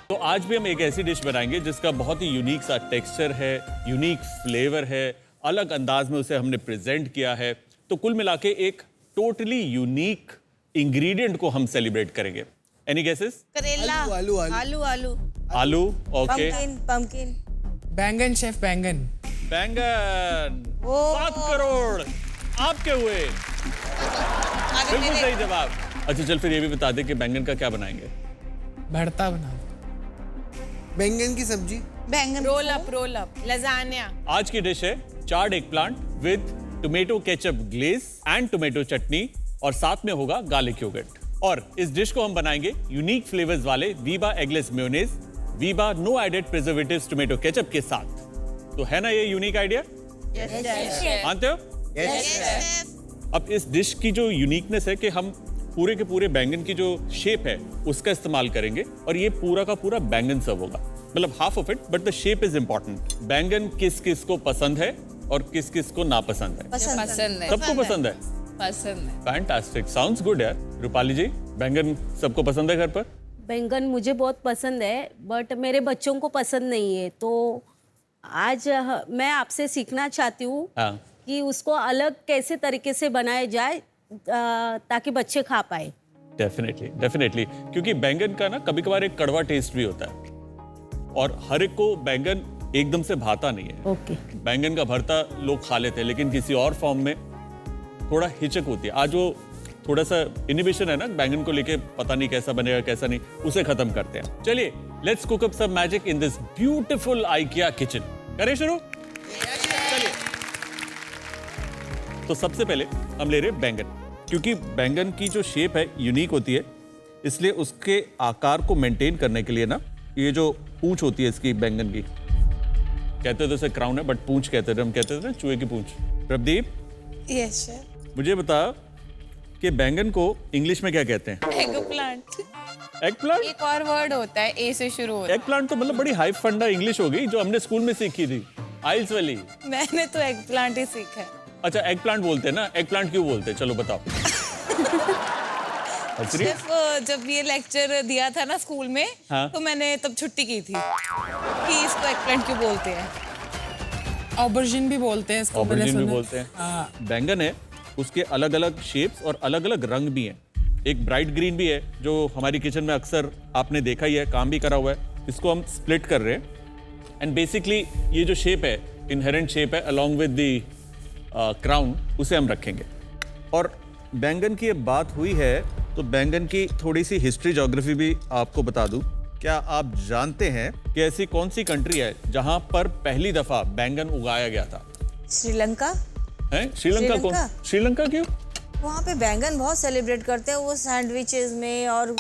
तो आज भी हम एक ऐसी डिश बनाएंगे जिसका बहुत ही यूनिक सा टेक्सचर है, यूनिक फ्लेवर है, अलग अंदाज में उसे हमने प्रेजेंट किया है। तो कुल मिला के एक टोटली यूनिक इंग्रेडिएंट को हम सेलिब्रेट करेंगे। Any guesses? करेला, आलू, आलू। आलू, आलू, आलू, ओके। पंपकिन, बैंगन शेफ, बैंगन। बैंगन। ओ। 7 करोड़ आपके हुए। बिल्कुल सही जवाब। अच्छा चल फिर ये भी बता दे कि बैंगन का क्या बनाएंगे? भरता बना। बैंगन की सब्जी। बैंगन, रोल अप, लजानिया। आज की डिश है charred eggplant with tomato ketchup glaze and tomato chutney और साथ में होगा गार्लिक योगर्ट। और इस डिश को हम बनाएंगे यूनिक फ्लेवर्स वाले Veeba eggless mayonnaise, Veeba no added preservatives tomato ketchup के साथ। तो है ना ये यूनिक आइडिया? मानते हो? अब इस डिश की जो यूनिकनेस है कि हम पूरे के पूरे बैंगन की जो शेप है उसका इस्तेमाल करेंगे और ये पूरा का पूरा बैंगन सर्व होगा, मतलब half of it, but the shape is important. बैंगन किस किस को पसंद है और किस किस को नापसंद है? पसंद है। सबको पसंद है। पसंद है। फैंटास्टिक, साउंड्स गुड यार। रूपाली जी, बैंगन सबको पसंद है घर पर? बैंगन मुझे बहुत पसंद है, बट मेरे बच्चों को पसंद नहीं है। तो आज मैं आपसे सीखना चाहती हूँ हाँ। कि उसको अलग कैसे तरीके से बनाया जाए ताकि बच्चे खा पाए। डेफिनेटली क्योंकि बैंगन का ना कभी कभार एक कड़वा टेस्ट भी होता है और हर एक को बैंगन एकदम से भाता नहीं है। ओके। बैंगन का भरता लोग खा लेते हैं लेकिन किसी और फॉर्म में थोड़ा हिचक होती है। आज वो थोड़ा सा इनिबिशन है ना बैंगन को लेके, पता नहीं कैसा बनेगा कैसा नहीं, उसे खत्म करते हैं। चलिए let's cook up some magic in this beautiful IKEA kitchen. करें शुरू? चलिए। तो सबसे पहले हम ले रहे हैं बैंगन। क्योंकि बैंगन की जो शेप है यूनिक होती है, इसलिए उसके आकार को मेंटेन करने के लिए ना ये जो पूंछ होती है इसकी बैंगन की, कहते तो इसे क्राउन है बट पूंछ कहते थे, हम कहते थे ना चूहे की पूंछ। Pradeep, yes chef. मुझे बता कि बैंगन को इंग्लिश में क्या कहते हैं? Egg plant. Egg plant? एक और वर्ड होता है, ए से शुरू होता एग प्लांट तो मतलब बड़ी हाई फंडा इंग्लिश हो गई जो हमने स्कूल में सीखी थी, आइल्स वाली। है। मैंने तो एग प्लांट ही सीखा है। अच्छा एग प्लांट बोलते हैं ना, एग प्लांट क्यों बोलते हैं? चलो बताओ। सिर्फ जब ये लेक्चर दिया था ना स्कूल में, हाँ। तो मैंने तब छुट्टी की थी कि इसको एग प्लांट क्यों बोलते हैं। ऑबरजिन भी बोलते हैं इसको। ऑबरजिन भी बोलते हैं। हाँ। बैंगन है, उसके अलग अलग शेप्स और अलग अलग रंग भी हैं। एक ब्राइट ग्रीन भी है जो हमारी किचन में अक्सर आपने देखा ही है, काम भी करा हुआ है। इसको हम स्प्लिट कर रहे हैं एंड बेसिकली ये जो शेप है, इनहेरेंट शेप है अलोंग विद द क्राउन, उसे हम रखेंगे। और बैंगन की अब बात हुई है तो बैंगन की थोड़ी सी हिस्ट्री ज्योग्राफी भी आपको बता दूं। क्या आप जानते हैं कि ऐसी कौन सी कंट्री है जहां पर पहली दफा बैंगन उगाया गया था? श्रीलंका। है श्रीलंका? कौन? श्रीलंका क्यों? वहाँ पे बैंगन बहुत सेलिब्रेट करते हैं, वो सैंडविचेस में और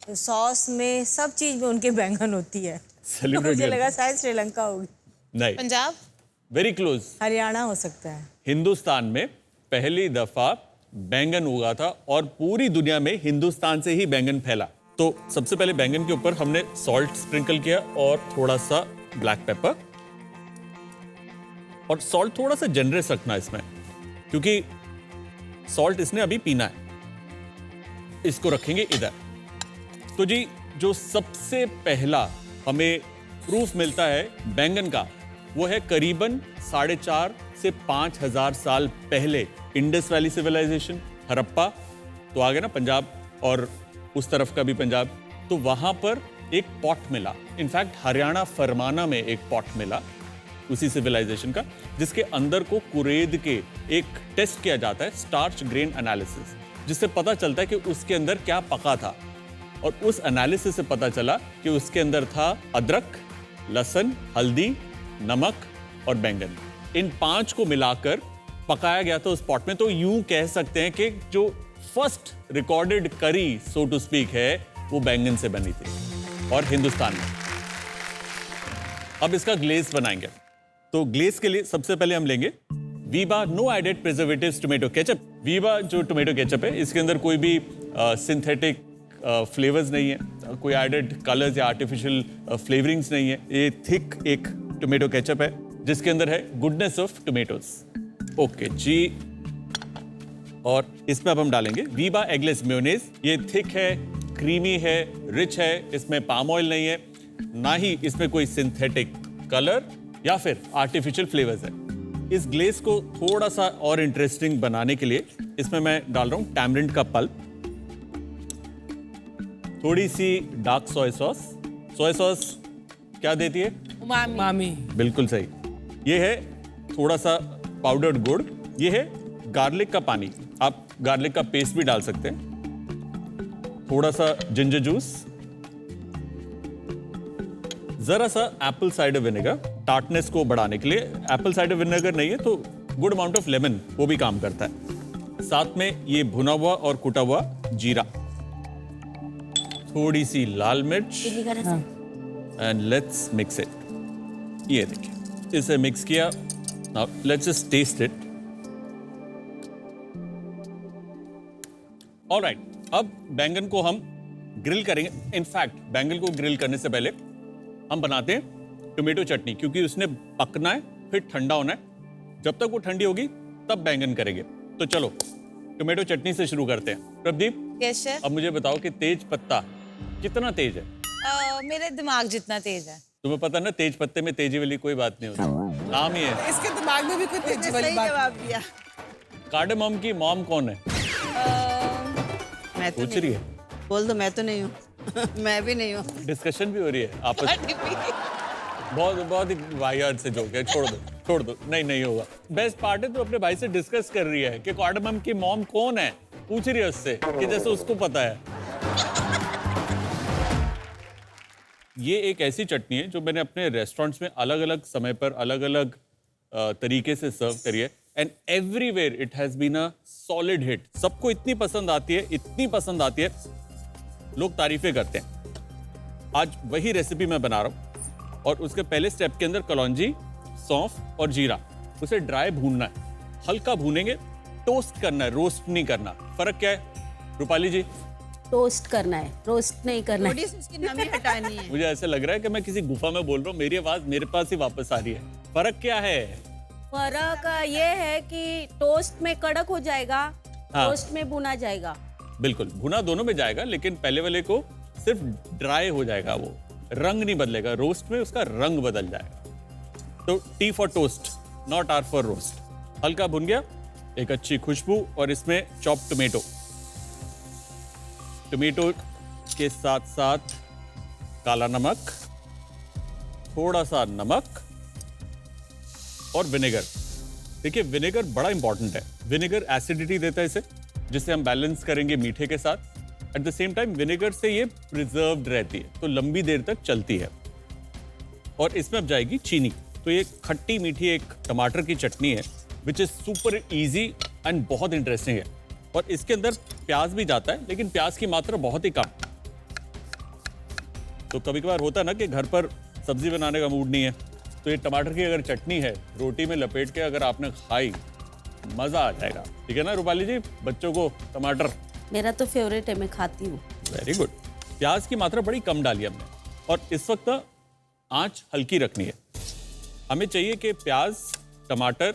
सॉस में, सब चीज में उनके बैंगन होती है। सेलिब्रेट मुझे लगा शायद श्रीलंका होगी। नहीं, पंजाब। Very close. हरियाणा हो सकता है। हिंदुस्तान में पहली दफा बैंगन उगा था और पूरी दुनिया में हिंदुस्तान से ही बैंगन फैला। तो सबसे पहले बैंगन के ऊपर हमने सॉल्ट स्प्रिंकल किया और थोड़ा सा ब्लैक पेपर, और सॉल्ट थोड़ा सा जनरस रखना इसमें क्योंकि सॉल्ट इसने अभी पीना है। इसको रखेंगे इधर। तो जी जो सबसे पहला हमें प्रूफ मिलता है बैंगन का, वो है करीबन 4,500 से 5,000 साल पहले इंडस वैली सिविलाइजेशन, हड़प्पा तो आ गया ना पंजाब और उस तरफ का भी पंजाब, तो वहां पर एक पॉट मिला। इनफैक्ट हरियाणा फरमाना में एक पॉट मिला उसी सिविलाइजेशन का, जिसके अंदर को कुरेद के एक टेस्ट किया जाता है, स्टार्च ग्रेन एनालिसिस, जिससे पता चलता है कि उसके अंदर क्या पका था। और उस एनालिसिस से पता चला कि उसके अंदर था अदरक, लहसुन, हल्दी, नमक और बैंगन। इन 5 को मिलाकर पकाया गया था उस पॉट में। तो यूं कह सकते हैं कि जो फर्स्ट रिकॉर्डेड करी सो टू स्पीक है वो बैंगन से बनी थी और हिंदुस्तान में। अब इसका ग्लेज बनाएंगे। तो ग्लेज के लिए सबसे पहले हम लेंगे Veeba no added preservatives tomato ketchup. Veeba जो टोमेटो केचप है इसके अंदर कोई भी सिंथेटिक फ्लेवर्स नहीं है, कोई एडेड कलर्स या आर्टिफिशियल फ्लेवरिंग्स नहीं है। ये थिक एक टोमेटो केचप है जिसके अंदर है गुडनेस ऑफ टोमेटोज। ओके जी, और इसमें अब हम डालेंगे वीबा एगलेस मेयोनेज। ये थिक है, क्रीमी है, रिच है, इसमें पाम ऑयल नहीं है, ना ही इसमें कोई सिंथेटिक कलर या फिर आर्टिफिशियल फ्लेवर्स है। इस ग्लेस को थोड़ा सा और इंटरेस्टिंग बनाने के लिए इसमें मैं डाल रहा हूं टैमरिंड का पल्प, थोड़ी सी dark soya sauce. Soya sauce क्या देती है? उमामी। मामी बिल्कुल सही। ये है थोड़ा सा पाउडर्ड गुड़, ये है गार्लिक का पानी, आप गार्लिक का पेस्ट भी डाल सकते हैं, थोड़ा सा जिंजर जूस, जरा सा एप्पल साइडर विनेगर टार्टनेस को बढ़ाने के लिए। एप्पल साइडर विनेगर नहीं है तो गुड अमाउंट ऑफ लेमन वो भी काम करता है। साथ में ये भुना हुआ और कुटा हुआ जीरा, थोड़ी सी लाल मिर्च एंड लेट्स मिक्स इट। ये देखिए इसे मिक्स किया। Now let's just taste it. Alright, अब बैंगन को हम ग्रिल करेंगे। इनफैक्ट बैंगन को ग्रिल करने से पहले हम बनाते हैं टोमेटो चटनी, क्योंकि उसने पकना है फिर ठंडा होना है। जब तक वो ठंडी होगी तब बैंगन करेंगे। तो चलो टोमेटो चटनी से शुरू करते हैं। Pradeep, yes chef. अब मुझे बताओ कि तेज पत्ता कितना तेज है? मेरे दिमाग जितना तेज है। तुम्हें पता ना तेज पत्ते में तेजी वाली कोई बात नहीं होती, नाम ही है। इसके दिमाग में भी कोई तेजी वाली सही बात जवाब दिया। कार्डेमम की मॉम कौन है? मैं तो पूछ रही है, बोल दो, मैं तो नहीं हूँ। मैं भी नहीं हूँ। डिस्कशन भी हो रही है आपस में। बहुत बहुत ही वाहियात से जोक है, छोड़ दो, नहीं होगा। बेस्ट पार्ट है तो अपने भाई से डिस्कस कर रही है कि कार्डेमम की मॉम कौन है, पूछ रही है उससे कि जैसे उसको पता है। ये एक ऐसी चटनी है जो मैंने अपने रेस्टोरेंट्स में अलग अलग समय पर अलग अलग तरीके से सर्व करी है, and everywhere it has been a solid hit. सबको इतनी पसंद आती है, लोग तारीफें करते हैं। आज वही रेसिपी मैं बना रहा हूं, और उसके पहले स्टेप के अंदर कलौंजी, सौंफ और जीरा, उसे ड्राई भूनना है। हल्का भूनेंगे, टोस्ट करना है, रोस्ट नहीं करना। फर्क क्या है रूपाली जी? टोस्ट करना है, रोस्ट नहीं करना है। थोड़ी सी उसकी नमी हटानी है। मुझे ऐसा लग रहा है कि मैं किसी गुफा में बोल रहा हूँ, मेरी आवाज मेरे पास ही वापस आ रही है। फर्क क्या है? फर्क ये है कि टोस्ट में कड़क हो जाएगा, हाँ। रोस्ट में भुना जाएगा। बिल्कुल, भुना दोनों में जाएगा, लेकिन पहले वाले को सिर्फ ड्राई हो जाएगा, वो रंग नहीं बदलेगा। रोस्ट में उसका रंग बदल जाएगा। तो T for toast, not R for roast. हल्का भुन गया, एक अच्छी खुशबू, और इसमें चॉप टोमेटो के साथ साथ काला नमक, थोड़ा सा नमक और विनेगर। देखिए विनेगर बड़ा इंपॉर्टेंट है। विनेगर एसिडिटी देता है इसे, जिसे हम बैलेंस करेंगे मीठे के साथ। At the same time vinegar से ये प्रिजर्व्ड रहती है, तो लंबी देर तक चलती है। और इसमें अब जाएगी चीनी। तो ये खट्टी मीठी एक टमाटर की चटनी है, which is super easy and बहुत इंटरेस्टिंग है। और इसके अंदर प्याज भी जाता है, लेकिन प्याज की मात्रा बहुत ही कम। तो कभी कभार होता है ना कि घर पर सब्जी बनाने का मूड नहीं है, तो ये टमाटर की अगर चटनी है, रोटी में लपेट के अगर आपने खाई, मजा आ जाएगा। ठीक है ना रूपाली जी? बच्चों को टमाटर मेरा तो फेवरेट है, मैं खाती हूँ। Very good. प्याज की मात्रा बड़ी कम डाली हमने, और इस वक्त आंच हल्की रखनी है। हमें चाहिए कि प्याज टमाटर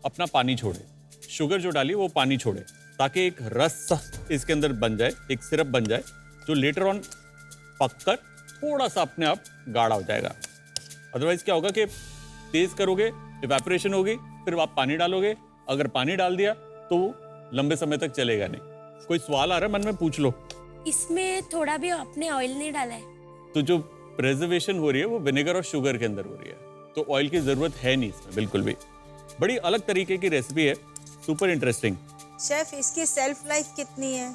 अपना पानी छोड़े, शुगर जो डाली वो पानी छोड़े, ताकि एक रस इसके अंदर बन जाए, एक सिरप बन जाए, जो लेटर ऑन पककर थोड़ा सा अपने आप गाढ़ा हो जाएगा। अदरवाइज क्या होगा कि तेज करोगे, इवेपोरेशन होगी, फिर आप पानी डालोगे, अगर पानी डाल दिया तो वो लंबे समय तक चलेगा नहीं। कोई सवाल आ रहा है मन में, पूछ लो। इसमें थोड़ा भी आपने ऑयल नहीं डाला है? तो जो प्रिजर्वेशन हो रही है वो विनेगर और शुगर के अंदर हो रही है, तो ऑयल की जरूरत है नहीं इसमें बिल्कुल भी। बड़ी अलग तरीके की रेसिपी है, सुपर इंटरेस्टिंग। शेफ, इसकी सेल्फ लाइफ कितनी है?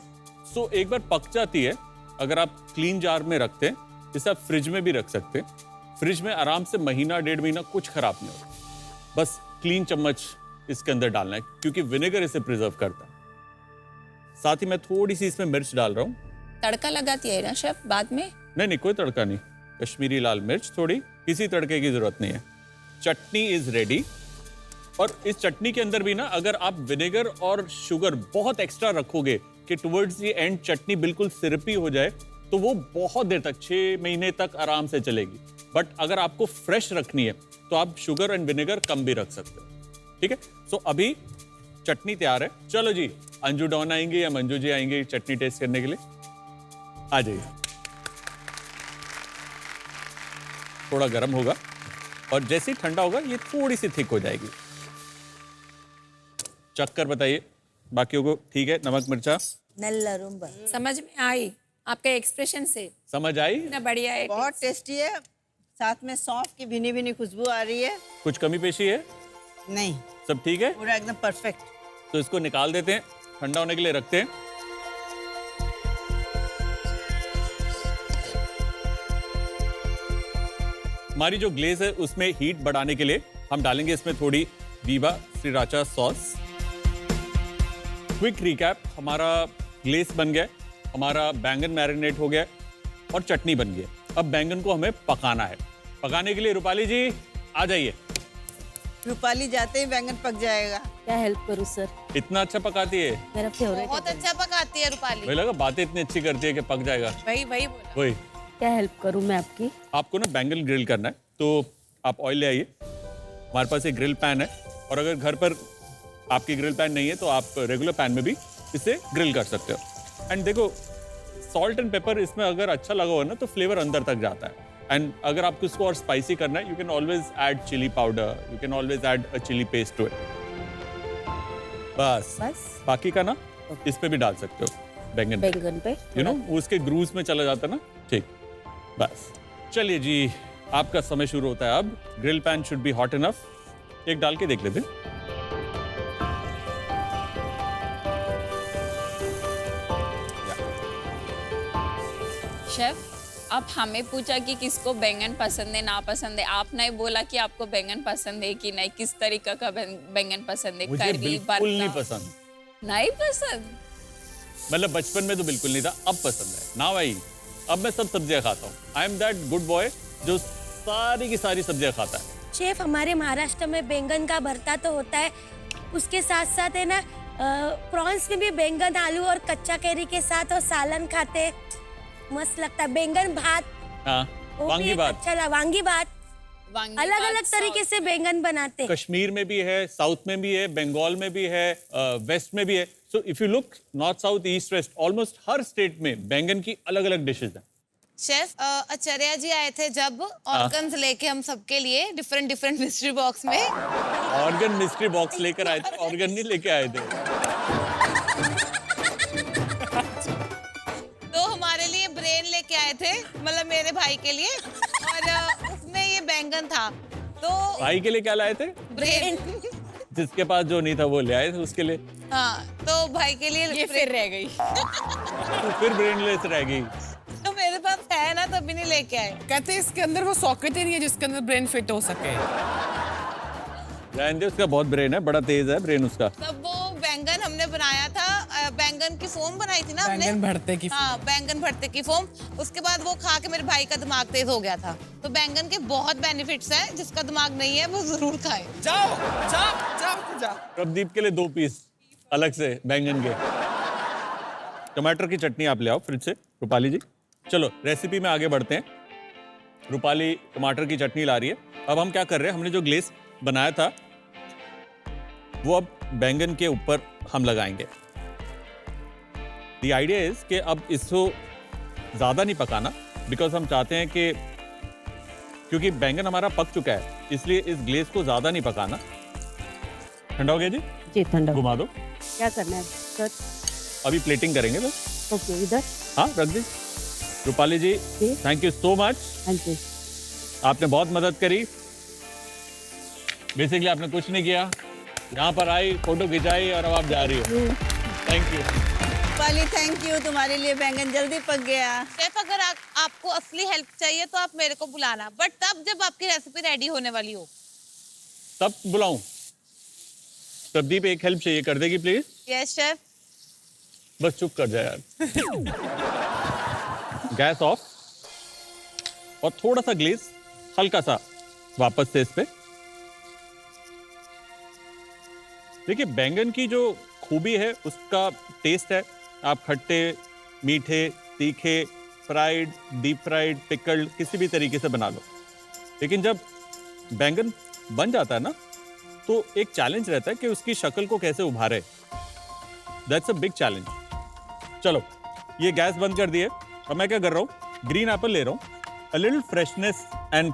सो एक बार पक जाती है, अगर आप क्लीन जार में रखते हैं, इसे आप फ्रिज में भी रख सकते हैं। फ्रिज में आराम से महीना 1.5 महीना कुछ खराब नहीं होता। बस क्लीन चम्मच इसके अंदर डालना है, क्योंकि विनेगर इसे प्रिजर्व करता है। साथ ही मैं थोड़ी सी इसमें मिर्च डाल रहा हूँ। तड़का लगाती है ना शेफ बाद में? नहीं, कोई तड़का नहीं। कश्मीरी लाल मिर्च थोड़ी, किसी तड़के की जरूरत नहीं है। चटनी इज रेडी। और इस चटनी के अंदर भी ना, अगर आप विनेगर और शुगर बहुत एक्स्ट्रा रखोगे कि टुवर्ड्स द एंड चटनी बिल्कुल सिरपी हो जाए, तो वो बहुत देर तक, 6 महीने तक आराम से चलेगी। बट अगर आपको फ्रेश रखनी है तो आप शुगर एंड विनेगर कम भी रख सकते हो। ठीक है, सो अभी चटनी तैयार है। चलो जी, अंजू डॉन आएंगे या मंजू जी आएंगे चटनी टेस्ट करने के लिए? आ जाइए। थोड़ा गर्म होगा और जैसे ही ठंडा होगा ये थोड़ी सी थिक हो जाएगी। चक्कर बताइए बाकियों को, ठीक है? नमक मिर्चा नल्ला रुम्बा। समझ में आई आपके एक्सप्रेशन से? समझ आई? इतना बढ़िया है। बहुत टेस्टी है, साथ में सौंफ की भीनी भीनी खुशबू आ रही है। कुछ कमी पेशी है? नहीं, सब ठीक है? पूरा एकदम परफेक्ट। तो इसको निकाल देते हैं, ठंडा होने के लिए रखते हैं। हमारी जो ग्लेज है उसमें हीट बढ़ाने के लिए हम डालेंगे इसमें थोड़ी Viva sriracha sauce. Quick recap, हमारा ग्लेज बन गया, हमारा बैंगन मैरिनेट हो गया और चटनी बन गई। अब बैंगन को हमें पकाना है। पकाने के लिए रूपाली जी आ जाइए। रूपाली जाते ही बैंगन पक जाएगा। क्या हेल्प करूँ सर? इतना अच्छा पकाती है, मेरा फेवरेट बहुत अच्छा पकाती है रूपाली। मुझे लगा बातें इतनी अच्छी करती है कि पक जाएगा। वही वही बोला। वही, क्या हेल्प करूँ मैं आपकी? आपको ना बैंगन ग्रिल करना है तो आप ऑयल ले आइए। हमारे पास एक ग्रिल पैन है और अगर घर पर आपकी ग्रिल पैन नहीं है तो आप रेगुलर पैन में भी इसे ग्रिल कर सकते हो। एंड देखो, सॉल्ट एंड पेपर इसमें अगर अच्छा लगा हो ना तो फ्लेवर अंदर तक जाता है। एंड अगर आपको इसको और स्पाइसी करना है, you can always add chilli powder, you can always add a chilli paste to it. बस बाकी का ना इस पे भी डाल सकते हो बैंगन पे यू नो उसके ग्रूव्स में चला जाता है ना। ठीक, बस चलिए जी, आपका समय शुरू होता है अब। Grill pan should be hot enough. एक डाल के देख लेते हैं। शेफ, आप हमें पूछा कि किसको बैंगन पसंद है ना पसंद है, आपने बोला कि आपको बैंगन पसंद है कि नहीं, किस तरीके का बैंगन पसंद है? मुझे बिल्कुल नहीं पसंद। नहीं पसंद? मतलब बचपन में तो बिल्कुल नहीं था, अब पसंद है ना भाई। अब मैं सब सब्जियां खाता हूँ। I am that good boy जो सारी की सारी सब्जियां खाता है। शेफ, हमारे महाराष्ट्र में बैंगन का भरता तो होता है, उसके साथ साथ है ना प्रॉन्स में भी बैंगन आलू और कच्चा कैरी के साथ और सालन खाते हैं, मस्त लगता है। बैंगन भात, हाँ, वो भी वांगी एक बात। अच्छा वांगी बात, अलग अलग तरीके से बैंगन बनाते हैं। कश्मीर में भी है, साउथ में भी है, बंगाल में भी है, वेस्ट में भी है। So if you look north south east west, almost her state में बैंगन की अलग अलग डिशेज हैं। शेफ, आचार्य जी आए थे जब ऑर्गन्स लेके हम सबके लिए डिफरेंट डिफरेंट मिस्ट्री बॉक्स में। ऑर्गन मिस्ट्री बॉक्स लेकर आए थे, ऑर्गन नहीं लेके आए थे। तो हमारे लिए ब्रेन लेके आए थे, मतलब मेरे भाई के लिए, और उसमें ये बैंगन था। तो भाई के लिए क्या लाए थे? ब्रेन। जिसके पास जो नहीं था वो ले आए थे उसके लिए। हाँ, तो भाई के लिए ये फिर रह गई। तो फिर ब्रेनलेस रह गई। तो मेरे पास है ना, तभी नहीं लेके आए। कहते हैं इसके अंदर वो सॉकेट ही नहीं है जिसके अंदर ब्रेन फिट हो सके। रहने दे, उसका बहुत ब्रेन है, बड़ा तेज है ब्रेन उसका। तब वो बैंगन हमने बनाया था, बैंगन की फोम बनाई थी ना हमने। बैंगन भरते की हाँ, बैंगन भरते की फोम। उसके बाद वो खा के मेरे भाई का दिमाग तेज हो गया था। तो बैंगन के बहुत बेनिफिट्स हैं, जिसका दिमाग नहीं है वो जरूर खाए। जाओ जाओ जाओ जाओ। प्रदीप के लिए 2 पीस अलग से बैंगन के। टमाटर की चटनी आप ले आओ फ्रिज से, रूपाली जी। चलो रेसिपी में आगे बढ़ते हैं। रूपाली टमाटर की चटनी ला रही है। अब हम क्या कर रहे हैं, हमने जो ग्लेस बनाया था वो अब बैंगन के ऊपर हम लगाएंगे। द आइडिया इज कि अब इसको ज़्यादा नहीं पकाना, बिकॉज हम चाहते हैं कि क्योंकि बैंगन हमारा पक चुका है, इसलिए इस ग्लेस को ज़्यादा नहीं पकाना। ठंडा हो गया जी? जी ठंडा। घुमा दो। क्या करना है सर? अभी प्लेटिंग करेंगे बस। ओके, इधर। हाँ, रख दी। रूपाली जी, जी। Thank you so much. हाँ जी। आपने बहुत मदद करी। बेसिकली आपने कुछ नहीं किया, यहाँ पर आई, फोटो खिंचाई और अब आप जा रही हो। Thank you Rupali, thank you, तुम्हारे लिए बैंगन जल्दी पक गया। शेफ, अगर आपको असली हेल्प चाहिए तो आप मेरे को बुलाना, बट तब जब आपकी रेसिपी रेडी होने वाली हो। तब बुलाऊं? प्रदीप एक हेल्प चाहिए, कर देगी प्लीज? Yes chef. बस चुप कर जाए यार। गैस ऑफ और थोड़ा सा ग्लेज हल्का सा वापस से इस पे। देखिए, बैंगन की जो खूबी है उसका टेस्ट है। आप खट्टे, मीठे, तीखे, फ्राइड, डीप फ्राइड, पिकल्ड, किसी भी तरीके से बना लो। लेकिन जब बैंगन बन जाता है ना तो एक चैलेंज रहता है कि उसकी शक्ल को कैसे उभारे। That's a big challenge. चलो, ये गैस बंद कर दिए। अब मैं क्या कर रहा हूँ, ग्रीन एप्पल ले रहा हूँ। A little freshness and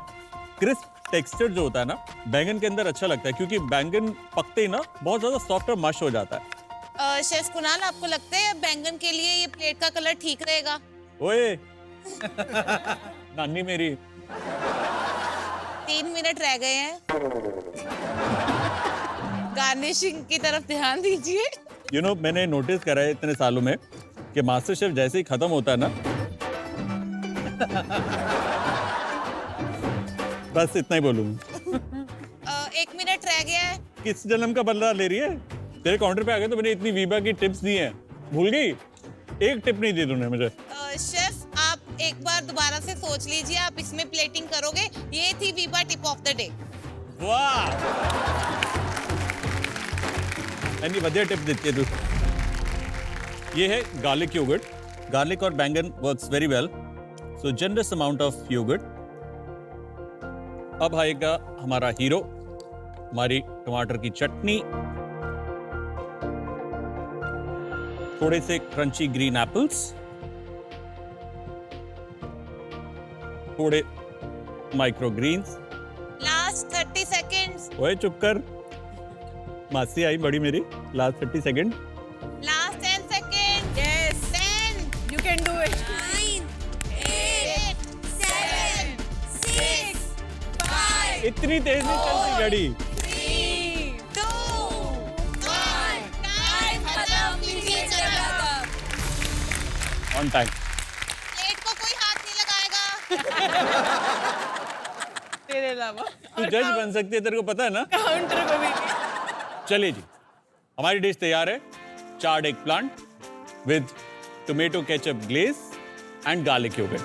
crisp texture जो होता है ना बैंगन के अंदर अच्छा लगता है, क्योंकि बैंगन पकते ही ना बहुत ज्यादा सॉफ्ट और मश हो जाता है। शेफ कुणाल, आपको लगता है बैंगन के लिए ये प्लेट का कलर ठीक रहेगा? ओए नानी मेरी। 3 मिनट रह गए हैं। गार्निशिंग की तरफ ध्यान दीजिए। यू नो मैंने नोटिस करा है इतने सालों में कि मास्टर शेफ जैसे ही खत्म होता है ना बस इतना ही बोलूंगा। 1 मिनट रह गया है। किस जन्म का बदला ले रही है? तेरे काउंटर पे आ गए तो मैंने इतनी वीबा की टिप्स दी हैं, भूल गई? एक टिप नहीं दी तूने मुझे। शेफ आप एक बार दोबारा से सोच लीजिए, आप इसमें प्लेटिंग करोगे। ये थी Veeba tip of the day. वाह, इतनी बढ़िया टिप देती है तू। ये है गार्लिक योगर्ट। गार्लिक और बैंगन works very well, so generous amount of yoghurt. अब आएगा हमारा हीरो, हमारी टमाटर की चटनी, थोड़े से क्रंची ग्रीन एप्पल्स, थोड़े माइक्रो ग्रीन्स। Last 30 seconds. ओए चुप कर, मासी आई बड़ी मेरी। Last 30 second. Last 10 second. Yes. 10 You can do it. 9 8 7 6 5 इतनी तेज नहीं चलती गाड़ी। 3 2 1 टाइम खत्म। कीजिए जरा। On time. प्लेट को कोई हाथ नहीं लगाएगा। तेरे अलावा तू जज बन सकती है, तेरे को पता है ना। काउंटर को भी चलिए जी, हमारी डिश तैयार है। Charred eggplant with tomato ketchup glaze and garlic yoghurt.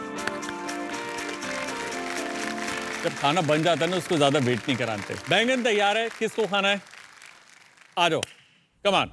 जब खाना बन जाता है ना उसको ज्यादा वेट नहीं कराते। बैंगन तैयार है, किसको खाना है? आ जाओ, कम ऑन।